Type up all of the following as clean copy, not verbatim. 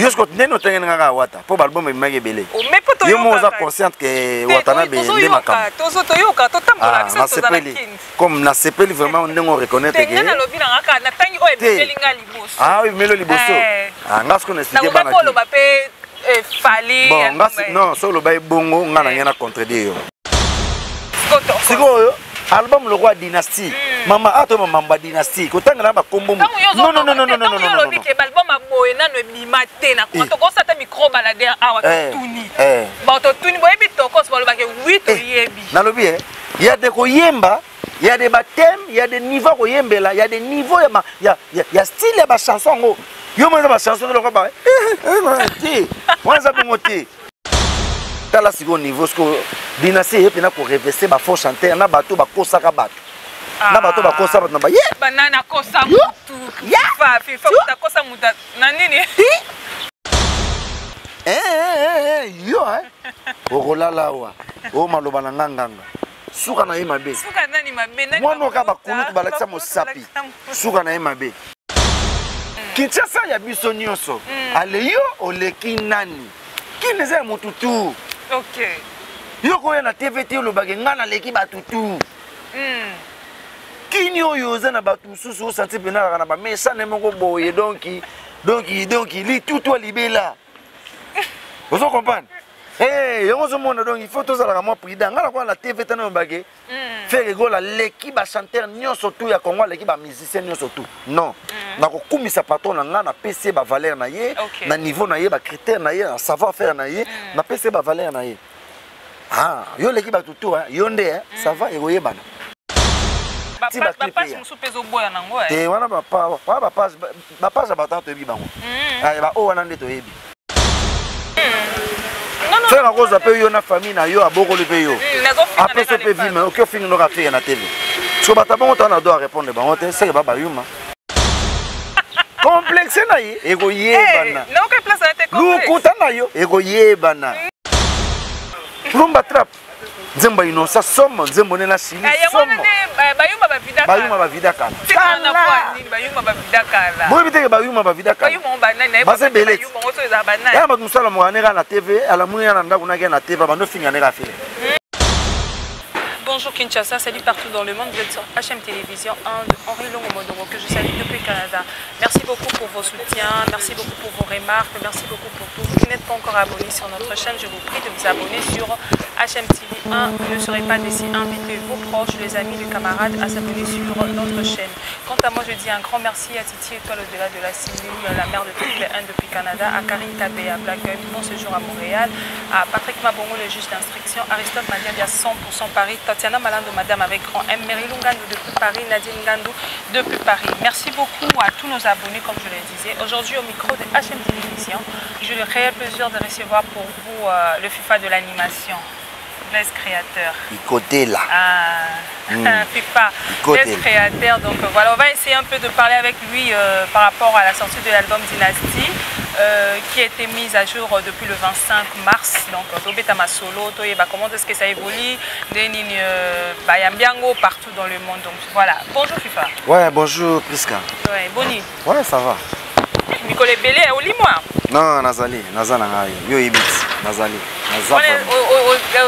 Jusqu'au neno tengena wata pour album mage belé. Mais poto yo moza consciente que watana be ndemaka. Tozo toyoka totambola biso tozalaki. Comme na sepeli vraiment ndenge reconnaître que. Tengena lobi na ngaka na tangi oyo belinga liboso. Ah oui, melo liboso. Ah ngasko na expliquer bana. Na ko lo bape fali. Bon, ngasi non, solo bay bongo ngana ngena contredire yo. Sikoyo. Album Le Roi Dynastie. Mama ato mamba Dynastie. Kotanga na ba kombo. Non. Lobi ke album aboye na no bimate na konto ko sata micro balader awa tuni. Ba to tuni boye bitoko so ba ke 8 yebi. Na lobi il y a des koyemba, il y a des baptêmes, il y a des niveaux koyembela, il y a des niveaux il y a style ba chanson ngo. Yo mo ba chanson le ko ba. Moi ça pour monter. Tala sigo niveau ce que Dynastie et puis na ko reverser ba faux chanteur na bato ba kosaka bato. Na bato ba kosa bato na ba banana kosa mutu. FIFA ta kosa muta na nini? Yo okolala wa. O maloba na nganganga. Suka na ye mabe. Suka nani mabe nani? Mwana ka ba kunu balakisa mosapi. Suka na ye mabe. Kinshasa ya biso nyonso. Ale yo oleki nani? Kineza mututu. OK. Yo ko na TVT lo bage ngana leki batutu. Kini oyo za na batu susu santi pena na ba mesa ne mongo boye donc li tout toi libela. Vous comprenez? Yo zo mona donc il faut tous la moi prudent. Ngala kwa la TVT na bage. Faire rigola leki ba chanteur nyonso tout ya Congo leki ba musicien nyonso tout. Non. Na ko kumisa patron na nga na PC ba valeur na ye, na niveau na ye ba critère na ye, na savoir faire na ye, na PC ba valeur na ye. Ah, yo leki ba tutu yo nde ça va eroye bana. Ba passe musu peso boya nango te wana ba passe ba tanto ebi bango. Ah ba o wana nde to ebi. Faire la cause après yo na famille na yo aboko le pe yo. Après ce pe vie mais aucun film no raté na TV. So ba tabon on doit répondre bango te c'est ba yuma. Complexe na ye ego yebana. Na ko place na te complexe. Lukuta na yo ego yebana. Rumba trap. Nzemba inosa somo nzembo nena sili somo. Bayuma ba vida kala. Kana kwa nini bayuma ba vida kala. Bo biteke bayuma ba vida kala. Bayuma ba nani na ba belete. Bayuma oso eza ba nani. Ya ba musala mo anera na TV ala muni na ndaku na na TV ba no finga nera file. Bonjour Kinshasa, salut partout dans le monde, vous êtes sur HM Télévision, Henri Longomodoro, que je salue depuis le Canada. Merci beaucoup pour vos soutiens, merci beaucoup pour vos remarques, merci beaucoup pour tout. Vous qui n'êtes pas encore abonné sur notre chaîne, je vous prie de vous abonner sur HM TV 1. Vous ne serez pas d'ici, invitez vos proches, les amis, les camarades à s'abonner sur notre chaîne. Quant à moi, je dis un grand merci à Titi Étoile au-delà de la cellule, la mère de toutes les 1 depuis Canada, à Karine Tabé, à Blackgueule, bon séjour à Montréal, à Patrick Mabongo, le juge d'instruction, Aristote Madiabia 100% Paris, Tatiana Malando, madame avec grand M, Mary Lungandou depuis Paris, Nadine Gandou depuis Paris. Merci beaucoup à tous nos abonnés, comme je le disais. Aujourd'hui, au micro de HM Télévision, j'ai le réel plaisir de recevoir pour vous le FIFA de l'animation. Blaise Créateur. Côté là. FIFA. Blaise Créateur. Donc voilà, on va essayer un peu de parler avec lui par rapport à la sortie de l'album Dynastie. Qui a été mise à jour depuis le 25 mars. Donc, Tobetama Solo, comment est-ce que ça évolue, Bayambiango partout dans le monde. Donc, voilà. Bonjour FIFA. Ouais, bonjour Priska. Ouais, Boni. Ouais, ça va. Nicole Belé, au moi. Non, Nazali, Nazana, yo ibit, Nazali.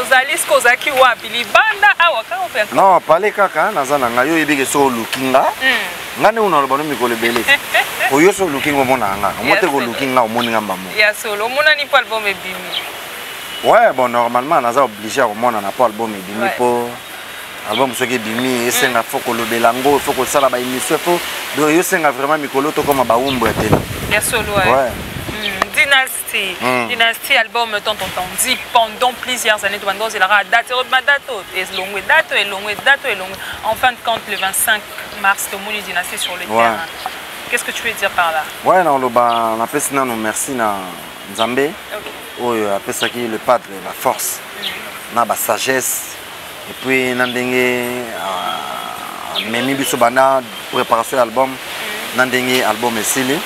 Ozali skozaki wapi libanda awa ka ofenka. Non, parler kaka, Nazana, yo ibike so lookinga. Ngane una loba no Nicole Belé. Oyo so looking omona nga. Omote ko looking nga omoni nga mbamo. Ya solo, omona ni pas album ebimi. Ouais, bon normalement naza obligé à omona na pas album ebimi po. Album soki ebimi esenga foko lobelango, foko sala ba émission fo. Donc yo senga vraiment Mikolo to comme ba umbo ya tele. Ya solo ouais. Dynastie. Dynastie album tant dit pendant plusieurs années de il aura date en fin de compte le 25 mars de Mouni Dynastie sur le terrain. Qu'est-ce que tu veux dire par là? Ouais, non, on appelle ça merci na Nzambe. On appelle ça qui le padre, la force, la sagesse. Et puis nandenge memi biso bana préparation de l'album, nandenge album esili.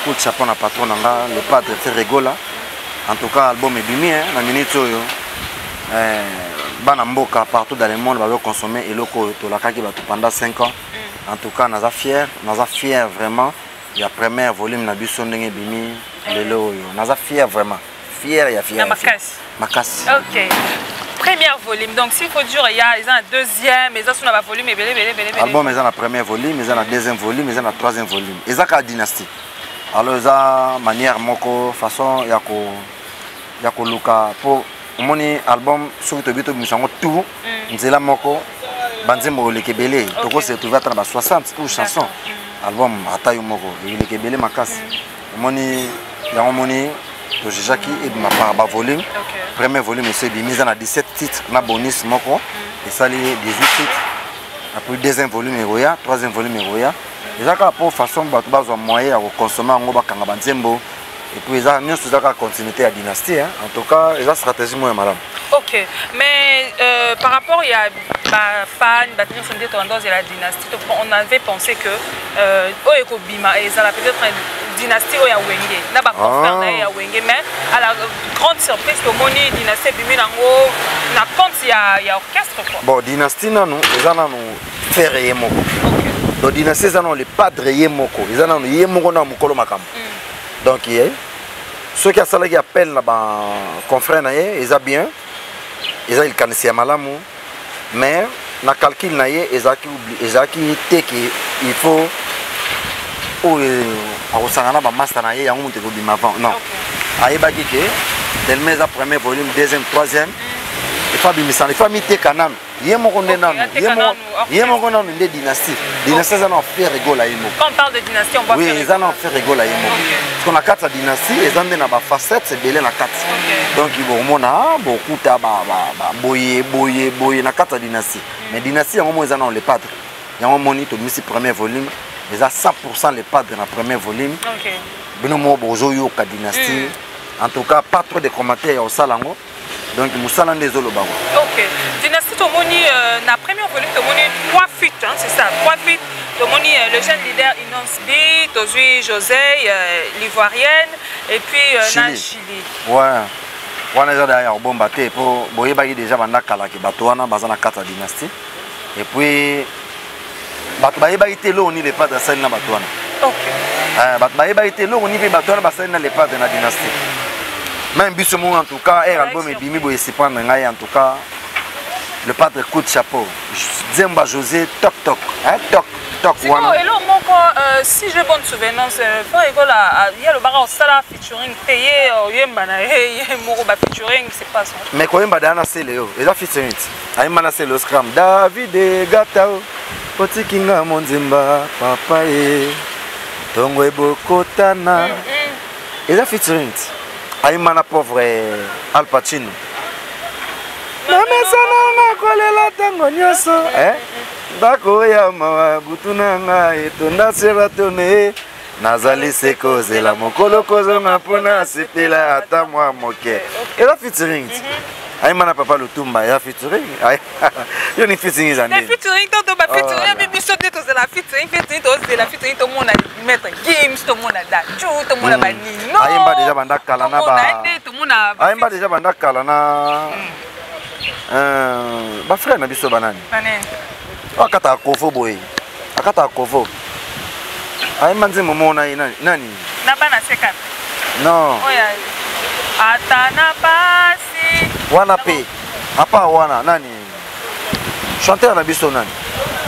Pour le chapeau na patron nanga, le padre fait rigola. En tout cas, l'album est bien, na minute yo. Bana mboka partout dans le monde va consommer et loko to la kaki pendant 5 ans. En tout cas, nous sommes fiers vraiment. Il y a le premier volume, nous avons bimi. lelo yo naza fier vraiment fier ya fier makasi. OK. Premier volume. Donc s'il faut dire il y a un deuxième, mais ça sur la volume et album ils ont la premier volume, ils ont la deuxième volume, ils ont la troisième volume. Ils ont la dynastie. Alors ils ont manière moko façon yako luka pour moni album sur to bito misango tout nzela moko banzembo lekebele toko se trouver à 60 ou chansons. Album atayo moko lekebele makasi. Moni ya moni to Jackie et ma part volume. Premier volume c'est mise en 17 titres na bonus moko et ça les 18 titres. Après deuxième volume Eroya, troisième volume Eroya. Déjà pour façon bato bazo moyen à consommer ngo bakanga banzembo et puis ça nous ça continuité à dynastie hein. En tout cas, ça stratégie moi madame. OK. Mais par rapport il y a fan battre son tendance de la dynastie. On avait pensé que Oyeko Bima et ça la peut-être une dynastie Oya Wenge. Na ba confrère na ya Wenge mais à la grande surprise que moni dynastie Bimi nango na compte il y a orchestre quoi. Bon dynastie non ils en ont faire yemoko. OK. Donc dynastie ils en ont les padres yemoko. Ils en ont yemoko na mukolo makam. Donc ceux qui a ça qui appellent là ba confrère na ye ils a bien ils a il kanisi malamu mais na calcul na ye ezaki teke il faut ou akosangana ba master na ye yango mutu ko bima avant non ayebaki ke delmeza premier volume deuxième troisième il faut bimisa il faut mite kanam yemoko ndenanu yemoko nanu nde dynastie dynastie ça na faire rigolo yemo quand on parle de dynastie on va faire oui ça na faire rigolo yemo parce qu'on a quatre dynasties et ça na ba facette c'est belé na quatre donc il faut mona beaucoup ta ba boye na quatre dynastie mais dynastie yango mo ça na les padres yango moni to misi premier volume les a 100% les padres dans premier volume OK bino mo bozo yo ka dynastie en tout cas pas trop de commentaires au salango. Donc Moussala Ndezolo Bango. OK. Dynastie Tomoni, na premier volume Tomoni 3 feats, hein, c'est ça, 3 feats. Tomoni le jeune leader Inons B, Tozui José, l'ivoirienne et puis Chili. Ouais. On est derrière bon baté pour boyebaki déjà banda kala ki batoana bazana 4 dynastie. Et puis bato bayebaki telo oni les pas de scène na batoana. OK. Bato bayebaki telo oni pe batoana basana na les pas de la dynastie. Même Bissomon en tout cas, album et Bimi Boye Sipan en tout cas, le padre coup de chapeau. Zemba José, toc toc, hein, toc toc. Et là, si j'ai bonne souvenance, il y a le bar au Sala featuring payé, Yembana, Moroba featuring, c'est pas ça. Mais quand Yemba Dana c'est Léo, il a featuring. Aïmana c'est le scram. David et Gatao, Poti Kinga Monzimba, Papa et Tongwe Bokotana. Il a featuring. Aïmana pauvre Al Pacino. Na mesana nga kolela tango nyoso Bako ya mawa butuna nga etonda seratone Nazali seko zela mokolo kozo nga pona sipela ata mwa moke. Ela featuring. Aïmana papa Lutumba ya featuring. Yo ni featuring za nini? Featuring to ba featuring bibi sote to zela featuring to zela featuring to mona mettre games to mona da chu to mona ba nino. Aïmba déjà banda kala na ba. Aïmba déjà banda kala na ba frère na biso banani. Banani. Akata kofo boy. Akata kofo. Aïmba nzimo mona nani? Na bana seka. Non. Oya. Atana basi. Wana pe. Apa wana nani? Chanteur na biso nani?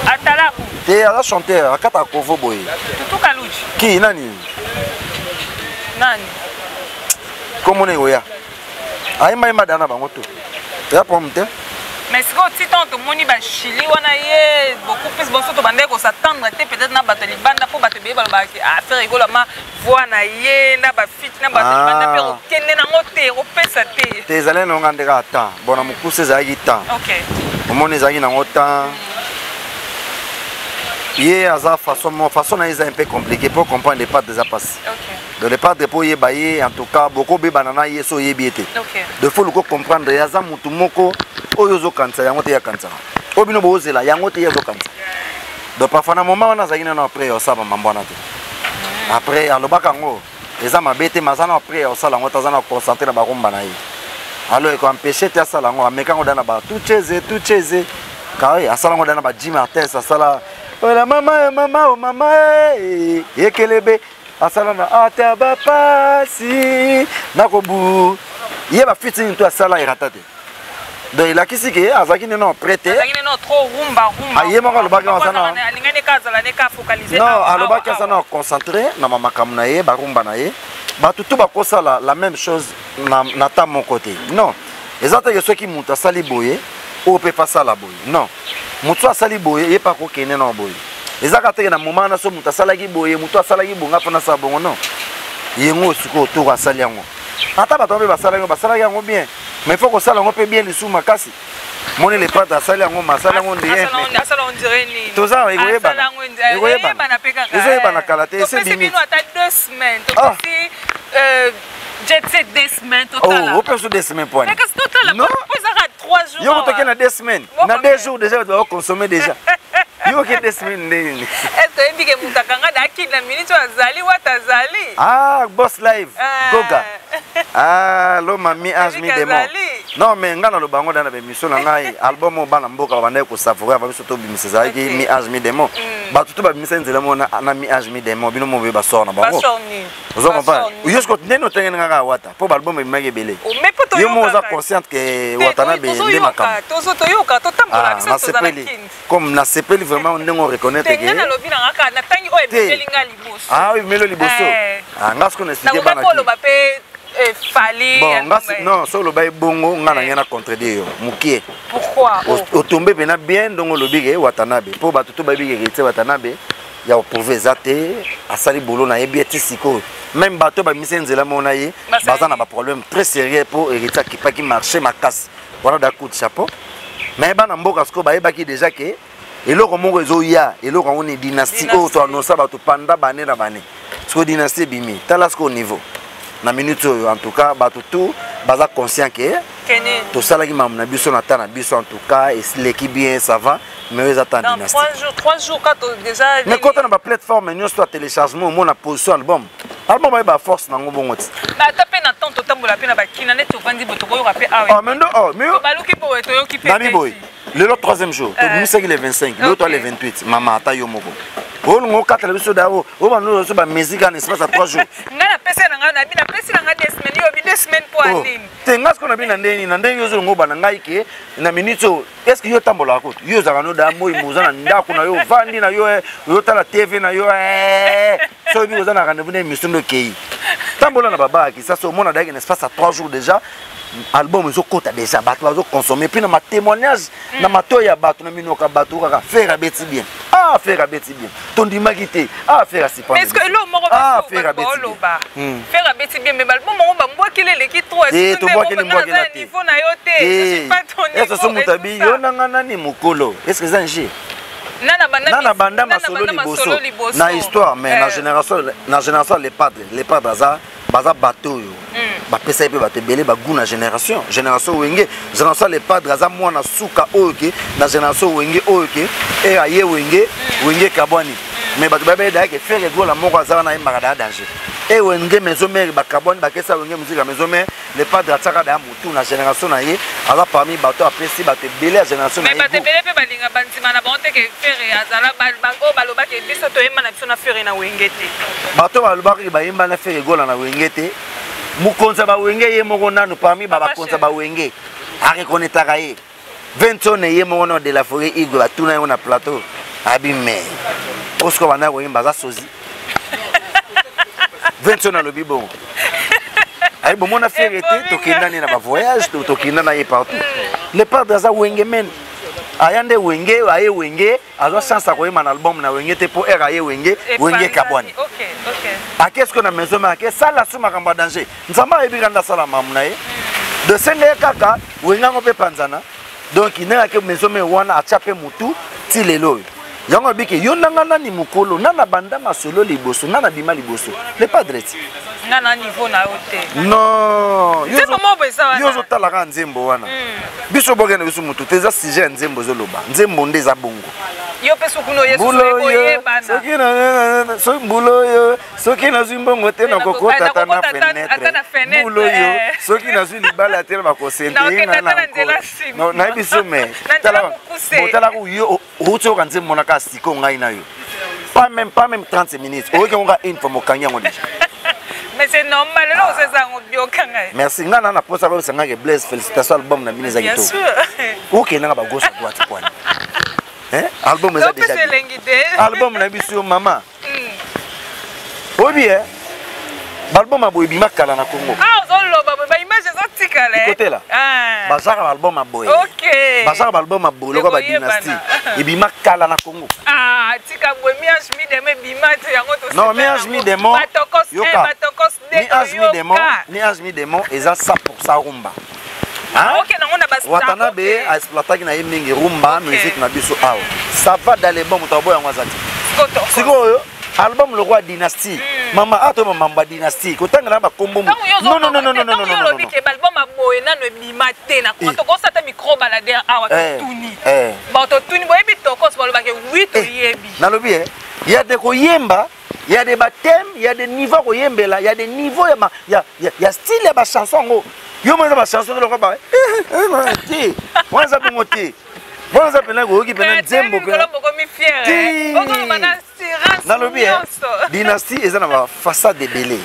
Atala. Te ala chanteur akata kofo boy. Tutu Kaluji. Ki nani? Nani? Comment on est oya? Aïmba dana bango to. Ya pomte. Mais si on titan to moni ba Chili wana ye beaucoup plus bon surtout bande ko s'attendre peut-être na bato libanda pour bato be ba a faire rigolo ma voix na ye na ba fit na bato libanda pero kende na ngote o pesa te. Te zalé no ngandeka ata bona mukuse za gita. OK. Omoni za na ngota. Ye aza façon na est un peu compliqué pour comprendre les pas déjà passé. OK. De les pas de pour ye baye en tout cas beaucoup be banana ye so ye biete. OK. De faut le comprendre ya za mutu moko oyo zo kanza yango te ya kanza. Obino bozela yango te ya zo kanza. Donc parfois na moment on a zagina na après ça ba mambona te. Après alobaka ngo eza mabete mazana après au sala ngota zana concentrer na ba komba na ye. Alors ko empêcher te sala ngo ameka ngo dana ba tout cheze car asala ngo dana ba Jim Martin ça sala. Oh la mama oh mama yekelebe asalana ataba pasi nakobu yeba fitting to asala irata te donc il a kisi ke azaki non prêté azaki non trop rumba ayema ko lobaki asana alingane kazala ne ka focaliser non alobaki asana concentré na makambo na ye ba rumba na ye ba tout ba kosala la même chose na ta mon côté non ezata que ceux qui muta sali boye o peut pas ça la boye non mutu asali boye ye pa ko kene na boye ezaka te na moment na so muta salaki boye mutu asalaki bonga pona sa bongo non yengo siko to asali yango ata ba tombe basala yango bien mais il faut que ça on peut bien les sous makasi moni les pâtes asali yango masala yango ndie asala on dirait ni to za egoyeba na peka ezoyeba na kalate c'est limite ata 2 semaines to si jet set 2 semaines total oh peut sur 2 semaines point mais qu'est-ce total non ça 3 jours yo to na 2 semaines na 2 jours déjà tu vas consommer déjà yo ke 2 semaines est-ce que mbike mutakanga daki na minute azali watazali ah boss live goga ah lo mami azmi demo non mais ngana lo bango dana be mission na ngai album o bana mboka bana ko savourer ba biso to bimiseza ki mi azmi demo ba tutu ba bimiseza nzela mona na mi azmi demo bino mo be ba sort na bango ba sort ni ozo comprendre yo sko neno tenga ngaka wata po album e mage bele yo mo za consciente que watana be le makam tozo to yoka to tambola biso to za kin comme na sepeli vraiment on reconnaître que tenga na lobi na ngaka na tangi o e belinga liboso ah oui melo liboso ah ngasko na expliquer bana fali bon non solo bay bongo ngana ngena contredire yo mukie pourquoi otombe bena bien donc lobige watanabe po ba tutu babige gete watanabe ya oprouver zate asali bolo na yebi etisiko même bato ba misenzela mona ye bazana ba problème très sérieux pour hériter qui pas qui marcher ma casse voilà da coup de chapeau mais bana mboka sko ba yebaki déjà que eloko moko ezoya eloko on est dynastie o to anosa ba to panda bane na bane sko dynastie bimi talasco au niveau na minute en tout cas bato tout baza conscient que to salaki mam na biso na tana biso en tout cas et l'équipe bien ça va mais ils attendent dynastie 3 jours quand déjà mais quand on a ba plateforme nous soit téléchargement mon position album ba force na ngobongo ti ba tapé na temps to tambola pe na ba kina net to vandi boto ko yo rapé ah oh mais non oh mais ba luki po to yo ki pe nami boy le 3e jour to musaki le 25 le 3 le 28 mama ata yo moko on ngo katala biso dawo o ba no so ba musique en espace à 3 jours ngana pesa na ngana bina pesa na ngana 2 semaines yo bi 2 semaines pour andine te ngasko na bina ndeni na ndeni yo zo ngo ba na ngai ke na minute est-ce que yo tambola ko yo za no da moyi muza na ndako na yo vandi na yo yo tala TV na yo so bi za na rendez-vous na mission kei tambola na baba ki ça so mona da en espace à 3 jours déjà album ils ont côté déjà bato ils ont consommé puis na ma témoignage na mato ya bato na minoka bato kaka faire abeti bien faire abeti bien ton dimagité faire si pas mais est-ce que l'homme m'a faire abeti bien faire abeti bien mais album m'a moi qu'il est qui trop est tout moi qu'il est moi qu'il a niveau na yote je suis pas ton niveau est-ce que mutabi yo nangana ni mukolo est-ce que ça ngi nana banda masolo liboso na histoire mais na génération les padres baza bateau yo ba pesa pe bato belé ba guna génération wenge génération les padres za mwana suka oyoke na génération wenge oyoke et aye wenge kabwani mais bato ba be da ke faire go la moko za na imba da danger et wenge maison mère ba kabwani ba kesa wenge musique maison mère les padres tsaka da mutu na génération na ye ala parmi bato apprécié bato belé la génération na ye mais bato belé pe balinga bantima na bonte ke faire azala bango baloba ke biso to yema na biso na faire na wenge te bato baloba ke ba yemba na faire go na wenge te mukonza ba wenge ye moko nanu parmi ba konza ba wenge arekonetaka ye 20 ans ye moko na de la forêt igwe batuna yo na plateau abime osko bana ko yimba za sozi 20 ans na lobi bon ay bon mona faire été to kindani na ba voyage to kindana ye partout le padre za wenge men ayande wenge aye wenge azo chance ko yima na album na wenge te po era aye wenge kabwani OK qu'est-ce qu'on a maison marqué ça la suma kamba danger nzamba ebiranda sala mamna ye de senge kaka wenga ngope panzana donc ina ke maison me wana achape mutu ti lelo yango biki yonanga nani mukolo nana banda masolo liboso nana bima liboso le padre nana niveau na yote non yo zo tala ka nzembo wana biso bogena biso mutu teza sujet nzembo zo loba nzembo ndeza bongo yo peso kuno yesu koyebana so mbulo yo soki na zimbongo te na kokota ta na fenêtre mbulo yo soki na zwi libala te na ko sente na na biso me tala ko yo utso ka nzembo na ka siko ngai na yo pas même 30 minutes. OK, on va une fois mon kanya on dit. Mais c'est normal là c'est ça on bio kanga. Merci. Ngana na posa ba sanga ke Blaise félicitations album na bineza Bien gito. sûr. OK, na ba gauche droite quoi. Hein? Album est déjà. Album na biso maman. Obi album a boy bimakala na Congo. Ah, ozoloba ba image ezotika le. Côté là. Bazaka album a boy. OK. Bazaka album a boy lokaba dynastie. Et bimakala na Congo. Ah, tika boy miage mi deme bimate yango to. Non, miage mi demo. Yoka. Miage mi demo eza 100% rumba. Ah, OK, on a bas. Watana be a exploiter na yemingi rumba musique na biso awa. Ça va dans les bons mutabo yango azati. Sikoyo album le roi dynastie. Maman ato maman dynastie. Kotanga na ba kombo. Non. Album a boy na no bimate na ko to sata micro balader awa tuni. Ba to tuni boy bi to ko so ba ke 8 yebi. Na lobi il y a des koyemba, il y a des baptêmes, il y a des niveaux koyembela, il y a des niveaux il y a style ya ba chanson. Yo mo ba chanson le ko ba. Ti. Moi ça peut monter. Bon ça peut na go ki pena Nzembo pe. Na lobi dynastie eza na ba façade de belé.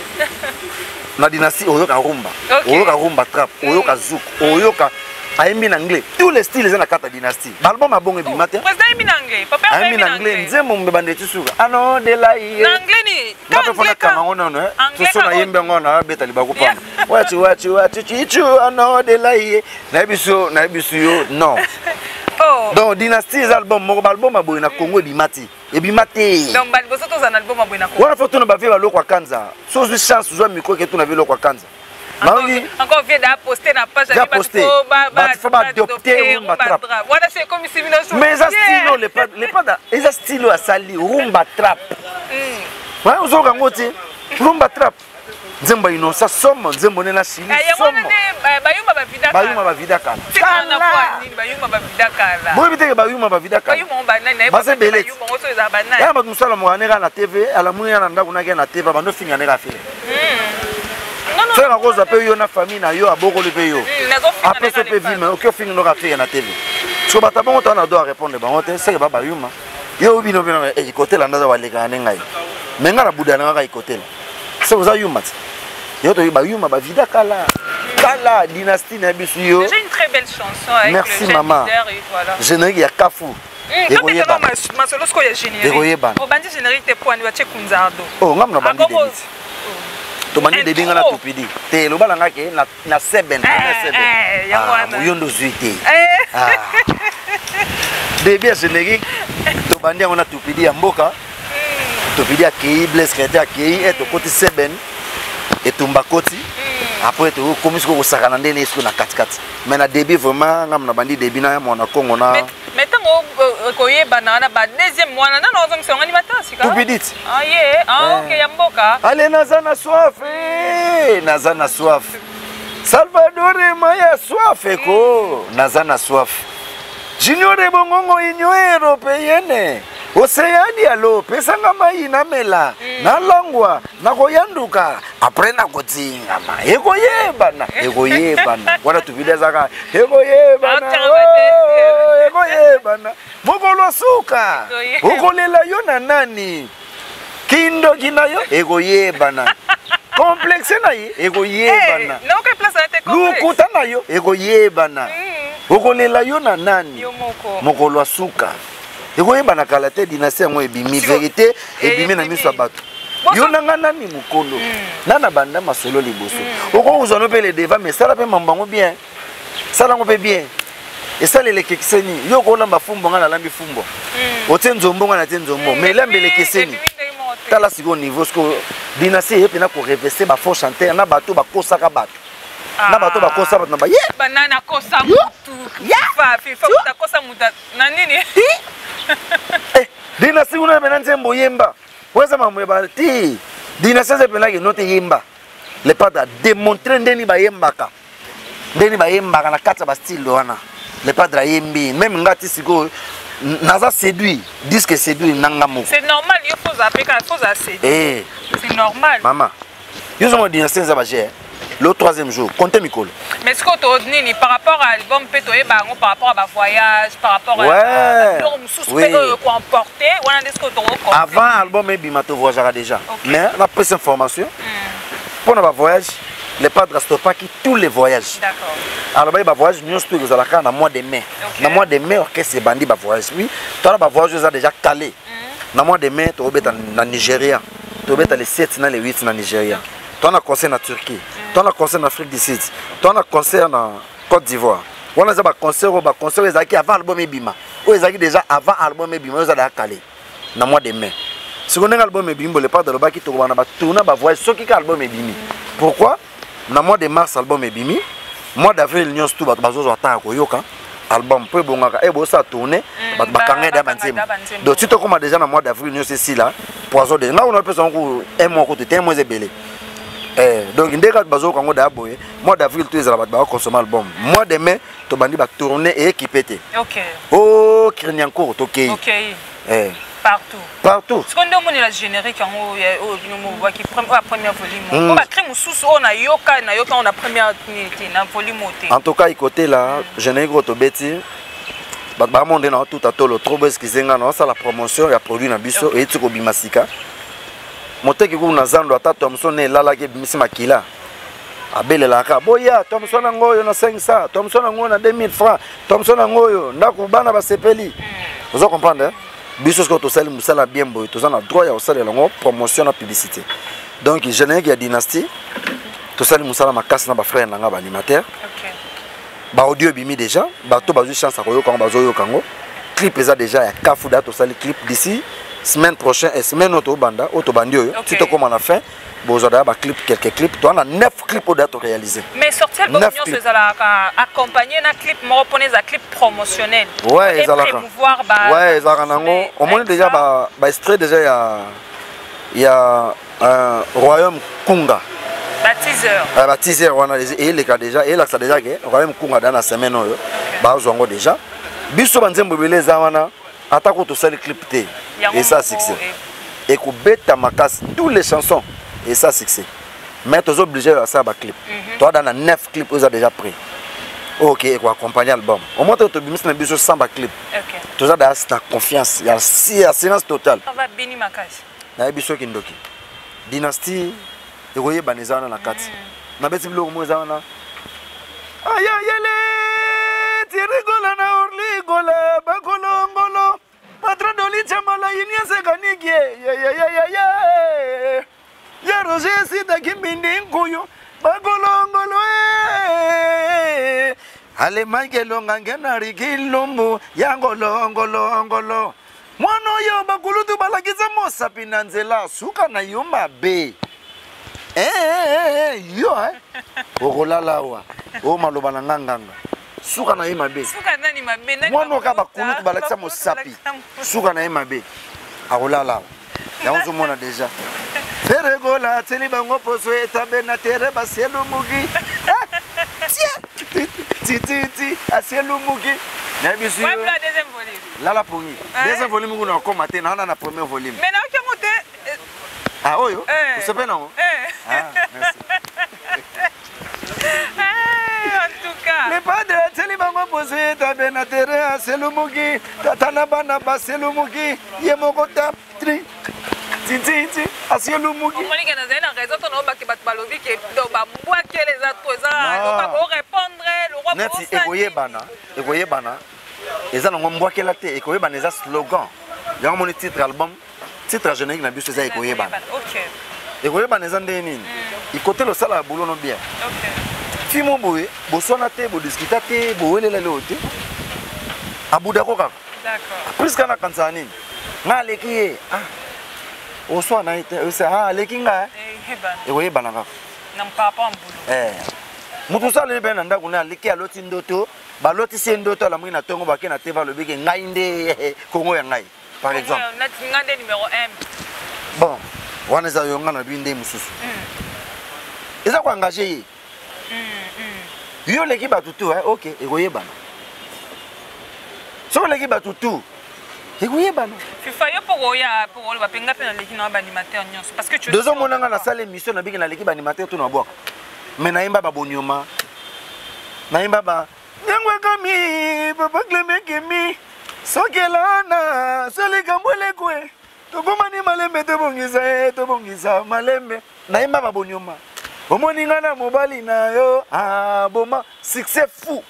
Na dynastie oyoka rumba, oyoka rumba trap, oyoka zouk, oyoka aimbi na anglais. Tous les styles eza na kata dynastie. Album a bon ebimate. Président aimbi na anglais, papa aimbi na anglais. Nzembo mbebande tisuka. Ano de la ye. Na anglais ni. Na pe fona kanga ngona no eh. So na yembe ngona beta libako pamba. Wachi chichu ano de la ye. Na biso yo non. Oh. Donc dynastie les albums mon album a boy na Congo ebimati. Ebimate. Donc balboso to za album a boy na Congo. Wana photo na ba vie ba lokwa kanza. So je chance zo micro ke tu na vie lokwa kanza. Encore vient de poster na page à faut adopter rumba trap. Voilà c'est comme si nous mais ça style les pas les style à sali rumba trap. Ouais on zoka ngoti rumba trap. Nzembo inosa somo nzembo nena shili somo. Bayuma ba vida kala. Bayuma ba vida kala. Bo biteke bayuma ba vida kala. Bayuma ba nana. Base belete. Bayuma oso za banana. Ya ba musala mo anera na TV ala munya na ndako na ke na TV ba no finga nera faire. C'est la cause après yo na famille na yo aboko le pe yo. Après ce pe vivre aucun film no faire na TV. So ba tabon on a doit répondre ba on c'est ba bayuma. Yo bino bino e côté la ndaza waleka na ngai. Menga na buda na ngai côté. C'est vous ayuma. Yo to bayuma ba vida kala. Kala dynastie na bisu yo. J'ai une très belle chanson avec merci, le maman. leader et voilà. Générique ya Kafu. Masolo sko ya générique. O bandi générique te poani wa Chekunzardo. Oh ngam na bandi de. To mani de binga na tupidi. Te lo balanga ke na seben na seben. Ah, yondo zuite. Ah. Début générique to bandi on a tupidi ya mboka. Tupidi ya Kei Blaise Créateur ya Kei et to côté seben et tumba koti. Après tu comme ce que vous savez na ndene isko na katikati. Mais na début vraiment ngam na bandi début na mo na Congo na. Mais tango koyeba na ba deuxième mois na na ozong son animateur sika. Tupidit. Ah yeah, ah OK ya mboka. Allez nazana soif. Nazana soif. Salvador Maya soif eko. Nazana soif. Junior Bongongo Union Européenne. Océanie alo pesanga mai na mela na langwa na koyanduka après na kotinga ma ekoyebana wana tuvideza ka ekoyebana mokolo suka okolela yo na nani kindo kinayo ekoyebana complexe na ye ekoyebana lukuta na yo ekoyebana okolela yo na nani mokolo suka. Ekoyeba na kala te dynastie yango ebimi vérité ebimi na miso bato. Yo nanga nani mukolo. Nana banda masolo liboso. Oko uzono pe le devant mais ça la pe mambango bien. Ça la ngo pe bien. Et ça le kekiseni. Yo ko lamba fumbo ngana lambi fumbo. Otenzo ngana tenzombo mais lambe le kekiseni. Tala siko niveau sko dynastie yepe na ko revester ba fort chanteur na bato ba kosaka bato. Na bato ba kosa bato na ba ye. Banana kosa mutu. Fa ta kosa muta. Na nini? Dynastie una bena Nzembo yemba. Weza mamweba ti. Dynastie ze pena ke note yemba. Le pas da démontrer ndeni ba yembaka. Ndeni ba yembaka na kata ba style wana. Le pas da yembi même ngati siko naza séduit, disque séduit nanga moko. C'est normal, il faut zapper quand il faut séduire. C'est normal. Maman. Yo zo mo dynastie za ba gère. le 3e jour comptez Mikolo. Mais ce que tu as dit par rapport à l'album par rapport à voyage, par rapport à avant l'album et bimato voyagera déjà. Mais la plus information pour notre voyage, les padres restent pas qui tous les voyages. D'accord. Alors il voyage nous tous aux alaka dans mois de mai. Dans mois de mai orchestre bandi va voyage. Oui, toi la voyage est déjà calé. Dans mois de mai tu vas en Nigeria. Tu vas les 7 et les 8 en Nigeria. Tu as un concert en Turquie. Tu as un concert en Afrique du Sud. Tu as un concert en Côte d'Ivoire. On a un concert avant l'album Ebima. On a déjà avant l'album Ebima, on a calé. Dans mois de mai. Si on a un album Ebima, les padres qui tournent va voyage ce qui est l'album Ebimi. Pourquoi? Dans le mois de mars, l'album est bimi. Mois d'avril, nous sommes tous album peu bon et bon ça tourner donc si tu commences déjà dans le mois d'avril nous c'est ici là poison de là on a besoin un mois côté un mois zébélé donc dès que bazo quand on d'abord mois d'avril tu es là va consommer album mois de mai tu bandi va tourner et équipé. OK. Oh Kirniancourt OK. Partout. Partout. Ce qu'on dit la générique en qui la première volume. On va créer sous on a yoka on a première volume. En tout cas, côté là, générique autobeti. Bah monde na tout à tout le trop ce qui zenga na ça la promotion ya produit na biso et tu ko bimasika. Moteki ku na zando ata Thomson la la ke bimisi makila. Abele la ka boya Thomson ngoyo na 500, Thomson ngoyo na 2000 francs, Thomson ngoyo ndako bana ba sepeli. Vous comprenez? Biso ce que tu sais musala bien boy tu as le droit ya osala la promotion na publicité. Donc générique ya dynastie tu sais musala makasi na ba frère na nga ba animateur. OK. Ba audio bimi déjà, ba to bazu chance ko yo kan bazo yo kango. Clip eza déjà ya kafuda to sali clip d'ici semaine prochaine et semaine auto banda auto bandi yo. Si tu comme on a fait bozoda ba clip quelques clips, tu as 9 clips au date réalisé. Mais sortir l'opinion c'est accompagner na clip mo reponer za clip promotionnel. Ouais, et promouvoir ba ouais, ça nango. Au moins déjà ba extrait déjà il y a un royaume Kunga. Teaser wana et les cas déjà et là ça déjà que royaume Kunga dans la semaine oyo ba zongo déjà biso banzembo beleza wana atako to sali clip té et ça succès et ko beta makas tous les chansons et ça succès mais tu es obligé à ça ba clip toi dans 9 clips vous a déjà pris OK et quoi accompagner l'album au moins tu bimis na biso sans ba clip OK tu as dans confiance il y a silence total on va béni makas na biso kindoki dynastie et voyez banezana na kati na beti bilo moza na aya yele tirigola na orligola bakolongolo patra doli chamala yinia sekaniki ya roger sida kimbindi nkuyo bakolongolo ale magelo ngangena rikilumbu yangolongolongolo mwana yo bakulutu balakiza mosapi na nzela suka na yo mabe yo okolala wa o maloba na nganganga suka na ye mabe suka nani mabe nani mwana ka bakulutu balakisa mosapi suka na ye mabe akolala yango mona déjà feregola teli bango poso etabe na tere baselo mugi ti aselo mugi na bisu la deuxième volume la pongi deuxième volume nguna ko matin na na premier volume mais na ke moté ah oyo vous savez non ah merci en tout cas les padres teli bango poso etabe na tere aselo mugi tatana bana baselo mugi yemoko tap tri Titi, asielu mugi. On dit que dans une raison, on a qui bat balobi qui donc ba moi qui les autres ça, on va répondre, le roi. Neti ekoye bana. Eza na ngombo qui la te ekoye bana eza slogan. Yango mon titre album, titre générique na biso eza ekoye bana. OK. Ekoye bana eza ndeni. Ikote le sala boulot no bien. OK. Fimo boye, bosona te, bo discuter te, bo welela le ote. Abuda ko ka. D'accord. Plus kana kansani. Ngale ki au soir na été ça lekinga et bana ka non papa mbulo mutu sala be na ndako na leki aloti ndoto baloti se ndoto la mwina tongo bake na teva lobike ngai nde kongo ya ngai par exemple na ngande numéro 1 bon wana za yonga na binde mususu eza ko engager yo leki batutu OK et bana so leki batutu et bana FIFA yo pour le bapenga pe na leki na ba animateur nyonso parce que tu deux ans monanga na salle émission na biki na leki ba animateur tout na boka Mais naimba ba bonyoma. Naimba ba nyangwe kami papa kleme kemi. Sokelana soli kambole kwe. Tobomani malembe tobongisa malembe. Naimba ba bonyoma. Omoningana mobali na yo boma succès fou.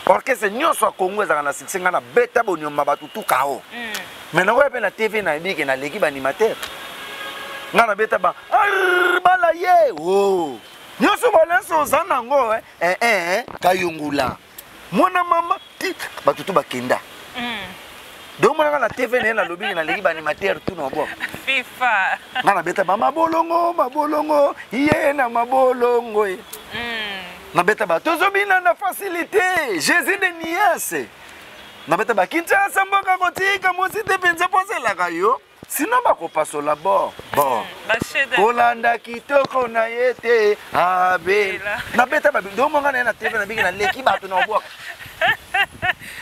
Orchestre nyonso a Congo ezaka na succès ngana beta bonyoma batutu kao. Mais na wepe na TV na biki na l'équipe animateur. Ngana beta ba bala ye. Oh. Nyonso balanso zana ngo kayungula. Mwana mama batutu bakenda. Donc moi na TV na lobby na l'équipe animateur tout no bo. FIFA. Ngana beta ba mabolongo iye na mabolongo. Na beta ba tozobina na facilité Jésus de Nias. Na beta ba Kinshasa mboka kotika mosite penza posela kayo. Sinon ba ko paso la bon. Kolanda kitoko na yete abe. Na beta ba do monga na TV na biki na leki ba to na boka.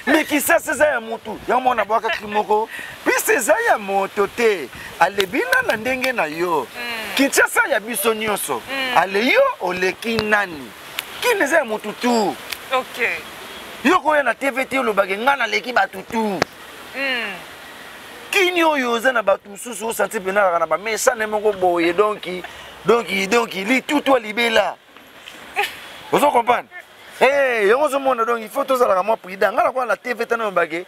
Mais qui ça c'est ça ya mutu. Ya mona boka kimoko. Puis c'est ça ya moto te. Alebina na ndenge na yo. Kinshasa ya biso nyonso. Ale yo oleki nani. Qui ça mutu tu. OK. Yo ko na TV te lo bage ngana leki batutu. Kini oyo na batu susu senti bena na ba mais ça ne mongo boye donc li tout toi libela. Vous comprenez? Eh, yo zo mona donc il faut tous la moi prida ngala kwa la TV tana bage.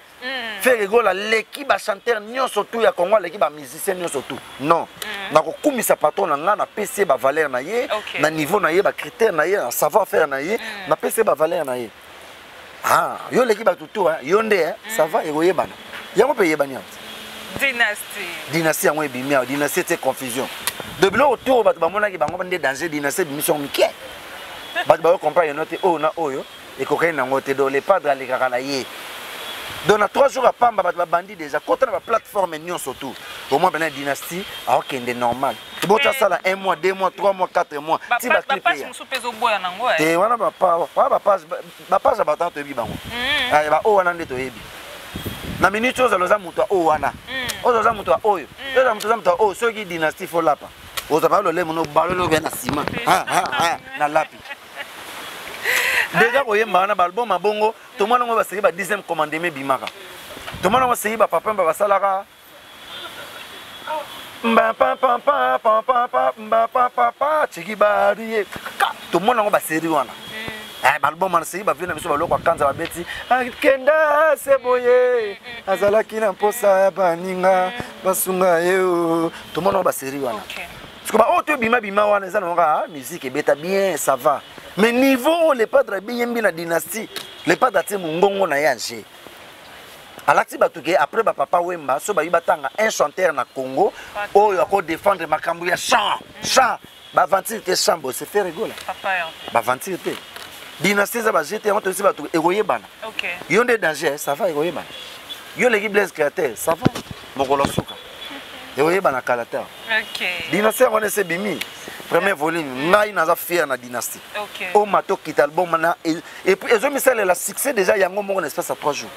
Faire rigola leki ba chanteur nyonso tout ya Congo leki ba musicien nyonso tout. Non. Na ko kumisa patron na ngana PC ba valeur na ye, na niveau na ye ba critère na ye, na savoir faire na ye, na PC ba valeur na ye. Yo leki ba tutu yo nde ça va e oyebana. Yango pe yebanya. Dynastie yango ebimia, dynastie c'est confusion. De blo autour ba mona ki bango bande danger dynastie mission mikie. Ba comprendre note na oyo et cocaïne nango te do le padre le kaka ye. Donc na 3 jours à pamba ba bandi déjà quand on a plateforme nion surtout. Au moins ben dynastie a okende normal. Tu botta ça là 1 mois, 2 mois, 3 mois, 4 mois. Ti ba clip. Ba passe musu peso boya nango te wana ba passe ba tanto ebi bango. Ba wana nde to ebi. Na minute oza mutu wana. Oza mutu oyo. Oza mutu o soki dynastie fo lapa. Oza ba lo le mono balolo bien na ciment. Na lapi. Déjà koyemba na album mabongo to mwana ngo baseki ba 10e commandement bimaka. To mwana ngo seki ba papa ba salaka. Mba papa chiki bari. To mwana ngo ba seri wana. Album man seki ba vina biso ba lokwa kanza ba beti. Kenda seboye. Azalaki na posa ya baninga basunga yo. To mwana ngo ba seri wana. Parce que tu bima wana za na musique ebeta bien ça va. Mais niveau les padres bien na dynastie, les padres te mungongo na yanje. Alati batuke après ba papa Wemba so ba yibatanga un chanteur na Congo oyo ko défendre makambo ya chant ba ventir te chambo c'est fait rigoler. Papa ba ventir te. Dynastie za ba jeter on te si batuke egoyebana. OK. Yonde danger ça va egoyebana. Yo l'équipe Blaise Créateur ça va mokolo suka. Egoyebana kalater. OK. Dynastie on ese bimi. Premier volume, ngai naza fier na dynastie. OK. O mato kit album na et puis ezo misala la succès déjà yango mongo espace à 3 jours.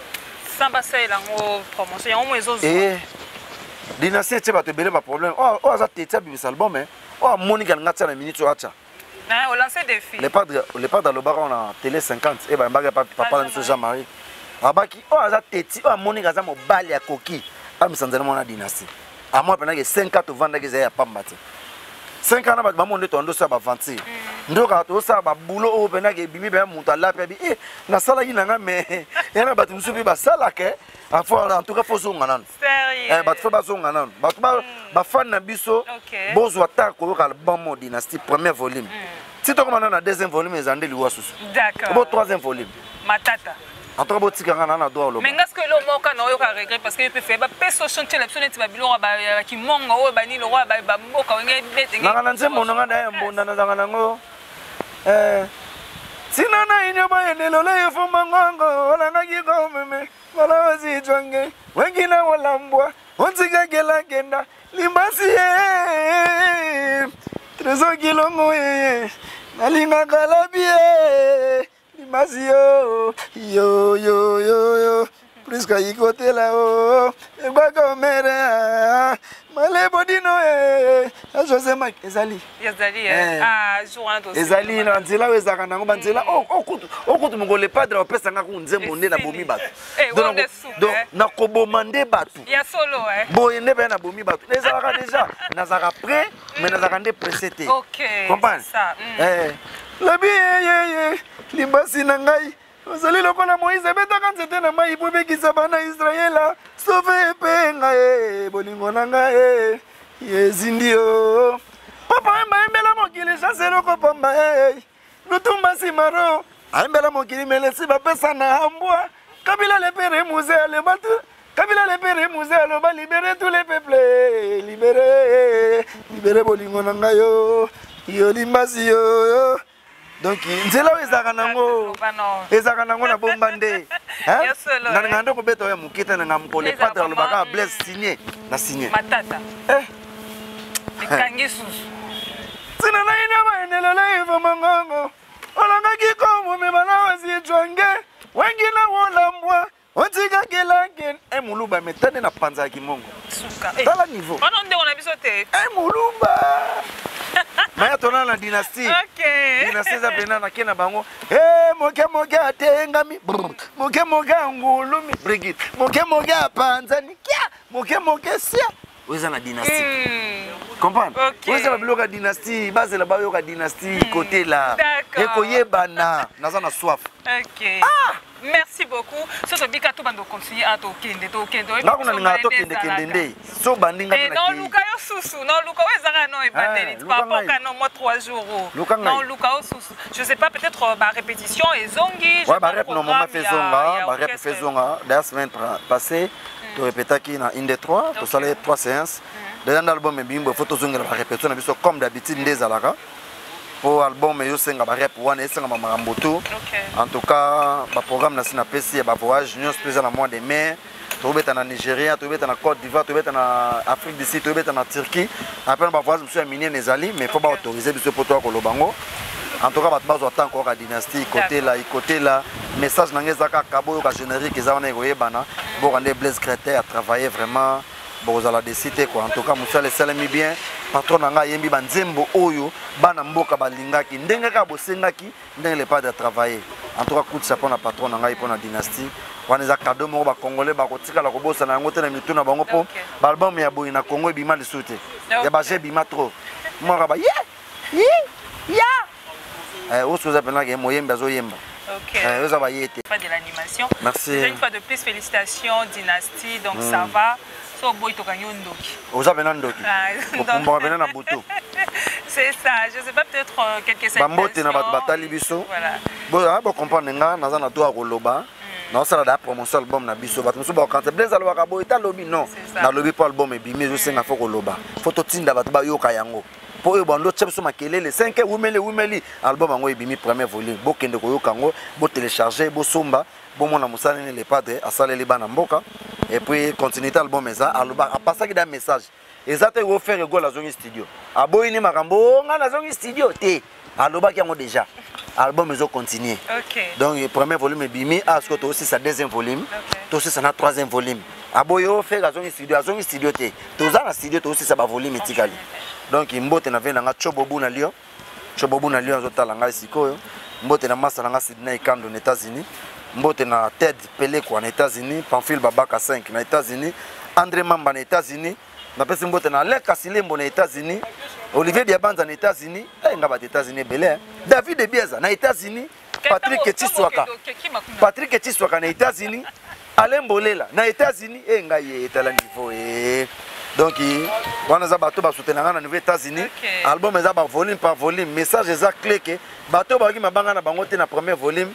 Samba ça elango promotion yango ezo. Dynastie teba te belé pas problème. Aza tete bi album Monica ngata na minute acha. On lancer des filles. Les padres dans le bar on a télé 50 et ba mbaga papa na Jean-Marie. Abaki aza tete Monica za mobali ya koki. Amisanzana mona dynastie. A moi pendant que 5 ans to vendre que ya pambate. 5 ans ba monde tondo ça ba vantir ndoka to ça ba boulot o pena ke bimi ba muta la pe bi na sala yi nanga me yana ba tumsu bi ba sala ke en tout cas faut zonga nan sérieux ba to ba zonga nan ba fan na biso bozo attaque ko ka album dynastie premier volume si to komana na deuxième volume ezande liwa susu d'accord bo troisième volume matata en tout cas botika ngana na do lo mais est-ce que le moka na yo ka regret parce que peut faire ba peso chanter la personne ba biloko ba ki monga o ba ni le roi ba moka ngé bete ngé ngana nzembo nga na mbonda na zanga nango sina na inyo ba enelo le fo mangongo wala ngaki ko meme wala wazi jwange wengina wala mbwa onziga gela genda limbasi trésor kilongo nalinga kalabie Limbasi yo plus qu'à y côté là-haut. Et quoi comme mère, Malebo Dino, José Mike, Ezali. Ezali, ah, jour un dossier. Ezali, Nanzela, Ezakana, Banzela, oh, mon le padre, on peut s'en raconter mon nez, la bomi bat. Donc, na kobomande batu. Il y a solo, hein. Bon, il n'est pas na bomi batu. Les Arabes déjà, Nazara prêt, mais Nazara précédé. Ok. Comprends? Ça. La vie, Limbasi Nangai. Ozali lokola Moïse betaka nzete na mai po bekisa bana Israela sauve penga bolingo nanga yezindio papa embela mokili chance loko pamba lutumba simaro embela mokili melesi bapesa na ambwa Kabila le pere musée le batu Kabila le pere musée le ba libérer tous les peuples libérer bolingo nanga yo limbasi yo. Donc, nzela ezaka nango na bombande. Hein? Na ngando ko beto ya mukita na ngampo le padre le baka bless signé na signé. Matata. Kangi susu. Sina na ina ba enelo live mangongo. Olanga kikomo me bana wasi twange. Wengi na wolambwa. Ontika kelangen emuluba metane na panza kimongo. Suka. Tala niveau. On onde on a bisote. Emuluba. Maya tona na dynastie. OK. Dynastie za bena na kena bango. Moke atengami. Moke ngulumi. Brigitte. Moke apanzani. Kia. Moke sia. Oza na dynastie. Comprendre? Oza na biloka dynastie, base la bayoka dynastie côté là. Eko yebana, naza na soif. OK. Merci beaucoup. So bika to bando continuer à to kende. Na kuna ninga to kende. So bandinga na. Non luka yo susu, non luka ezaka no ebandeli. Papa kana moi 3 jours. Non luka yo susu. Je sais pas peut-être ma répétition et zongi. Ouais, ba rep non mama fait zonga, la semaine passée, tu répétais qui na une des 3, tu salé 3 séances. Dans l'album bimbo photo zonga la répétition na biso comme d'habitude ndezalaka. Pour album yo senga ba rep wana esenga mama mboto. En tout cas, ba programme na sina PC ba voyage union spécial na mois de mai. Tobeta na Nigeria, tobeta na Côte d'Ivoire, tobeta na Afrique du Sud, tobeta na Turquie. Après ba voyage monsieur Miné Nezali, mais faut pas autoriser biso poto ko lobango. En tout cas, ba bazo attend encore la dynastie côté là, message na ngezaka kabo yo ka générique ezana ekoyebana. Bo rendre Blaise Crété à travailler vraiment. Bon, vous allez décider quoi. En tout cas, Moussa le salami bien. Patron nanga yembi banzembo oyo bana mboka balingaki ndenge ka bosengaki ndenge le pas de travailler. En tout cas, coup de chapeau na patron nanga pour la dynastie. Wana za cadeau mo ba congolais ba kotika la kobosa na ngote na mituna bango po. Ba album ya boyi na Congo bima le soute. Ya ba je bima trop. Moi ba on se appelle là moyemba zo yemba. OK. Vous avez été. Pas de l'animation. Merci. Déjà une fois de plus félicitations dynastie donc ça va. Vous avez un doki. C'est ça, je ne sais pas, peut-être quelques salutations. Voilà. Vous comprenez, nous avons tout Loba. Nous avons la promotion album na biso. Quand Blaise alobaka boy ta lobby non. Na lobby pour album et bimi je senga foko loba. Photo tinda bato ba yoka yango. Po e bando tshepso makelele 5 wumeli album yango ebimi premier volume. Bo kende ko yoka ngo, bo télécharger, bo somba. Bon mon amusane les padres à saler bana mboka et puis continuer l'album eza aloba a passer qui un message exacte go faire go la zone studio aboyini makambo nga la zone studio te aloba ki ngo déjà album ezo continuer. OK. Donc le premier volume bimi à ce que aussi sa deuxième volume to aussi ça na troisième volume aboyo faire la zone studio te to za na studio to aussi ça ba volume etikali. Donc mbote na vena nga chobobu na lion zotala nga sikoyo mbote na masa nga Sydney Kando aux États-Unis. Mbote na Ted Pelé kwa na États-Unis, Pamphile Babaka 5 na États-Unis, André Mamba na États-Unis, na pesi mbote na Leka Silembo na États-Unis, Olivier Diabanza na États-Unis, ngaba na États-Unis belé, David Bieza na États-Unis, Patrick Etiswaka na États-Unis, Alain Bolela na États-Unis ngaye etala niveau donc wana za bato ba soutenanga na niveau États-Unis, album eza ba volume par volume, message eza clé que bato ba ki mabanga na bango te na premier volume.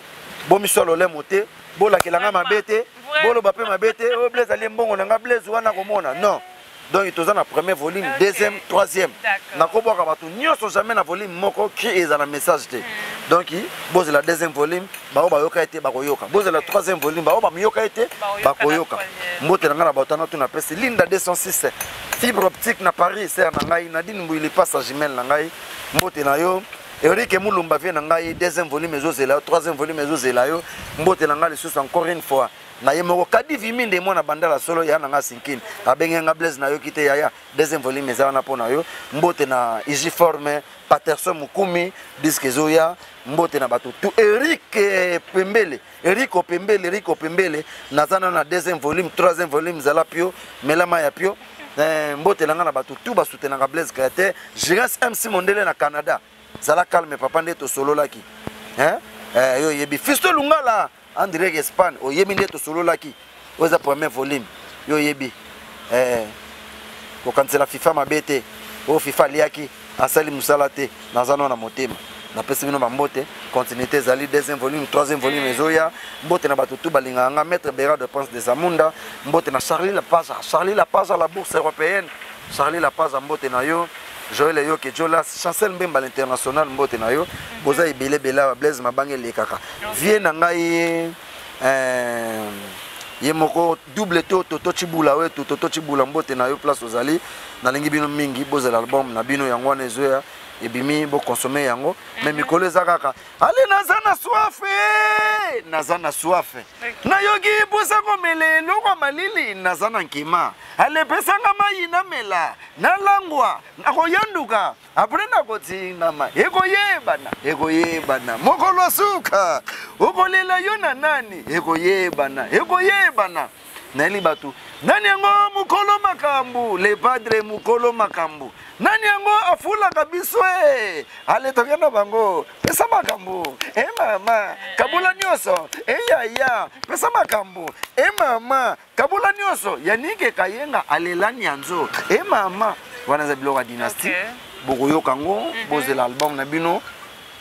Bon misolo le moté bola kelanga mabete bolo bape mabete o Blaise ali mbongo nanga Blaise wana komona non donc toza na premier volume deuxième troisième na ko boka bato nyonso jamais na volume moko qui est dans la message te donc boze la deuxième volume ba ba yoka été ba koyoka boze la troisième volume ba ba miyoka été ba koyoka mbote nanga na bato na tuna pesi Linda 206 fibre optique na Paris ser na ngai Nadine Mbouili passe Jimel na ngai mbote na yo Eric Moulumba vient ngai deuxième volume ezozela troisième volume ezozela yo mbote nanga les sous encore une fois na ye moko kadi vimi nde mwana bandala solo ya nanga sinkini abenge nga Blaise na yo kite yaya deuxième volume eza wana pona yo mbote na Iji Forme Patterson Mukumi disque zoya mbote na bato tout Eric Pembele nazana na deuxième volume troisième volume zala pio melama ya pio mbote langa na bato tout basoutenanga Blaise Créateur Gérance MC Mondele na Canada zala calme papa nde to solo laki yo yebi Fisto Lungala en direct Espagne o yebi nde to solo laki oza premier volume yo yebi ko kansela FIFA mabete o FIFA liaki asali musala te nazana na motema na pesi bino bambote continuité zali deuxième volume troisième volume ezoya mbote na bato tout balinganga maître Bérard de Prince des Amunda mbote na Charlie Lapage à la bourse européenne Charlie Lapage mbote na yo Joël Yoke Jola Chancel Mbemba l'international mbote na yo boza ibele bela Blaise mabange lekaka vie na ngai ye moko double toto chibula we toto chibula mbote na yo place ozali na lingi bino mingi boza l'album na bino yango na ezoya ebimi bo consommer yango mais mikolo ezakaka ali nazana soif na yogi bosa ko mele loko malili nazana nkima ale pesanga mai na mela na langwa na koyanduka après na kotinga ma ekoyebana mokolo suka okolela yo na nani ekoyebana na libatu nani yango mukolo makambu le padre mukolo makambu nani yango afula kabiso ale tokena bango pesa makambu mama kabula nyoso yaya pesa makambu mama kabula nyoso yanike kayenga alelani yanzo mama wana za biloko dynastie bokoyo kango boze l'album na bino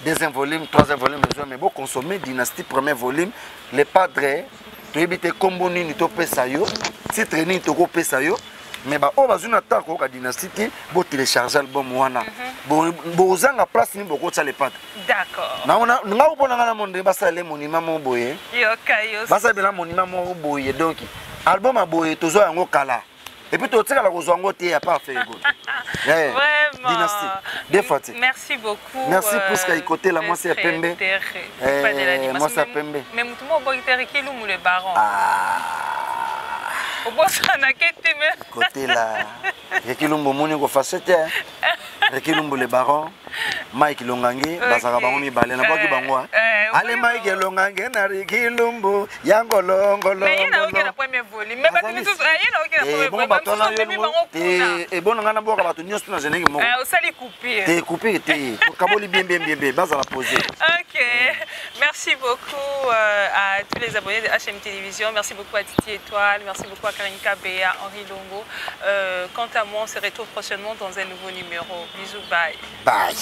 deuxième volume troisième volume mais bo consommer dynastie premier volume le padre to ebite kombo nini to pesa yo titre nini to ko pesa yo mais ba o bazuna ta ko ka dynastie bo télécharger album wana bo zanga place ni boko tsa le padre d'accord na ona nga o bona ngana monde basa le monument mo boye yo kayo basa bela monument mo boye donc album a boye tozo yango kala et puis tu sais la rozongo te a pas fait go vraiment dynastie des fois merci beaucoup merci pour ce qu'il côté là moi c'est pembe moi c'est pembe mais mutu mo boy terre ki lumu le baron o bossa na kete me côté là ki lumbu moni ko facette ki lumbu le baron Mike Longange basaka bango mibale na boki bango ale Mike Longange na ki lumbu yango longolo mais il a aucun premier volume mais pas tout il a aucun premier volume et bon ngana boka batu nyonso na zeneki moko osali couper te kaboli bien basa la poser. OK, merci beaucoup à tous les abonnés de HM Télévision, merci beaucoup à Titi Étoile, merci beaucoup à Karinka Béa, Henri Longo. Quant à moi, on se retrouve prochainement dans un nouveau numéro. Bisous, bye. Bye.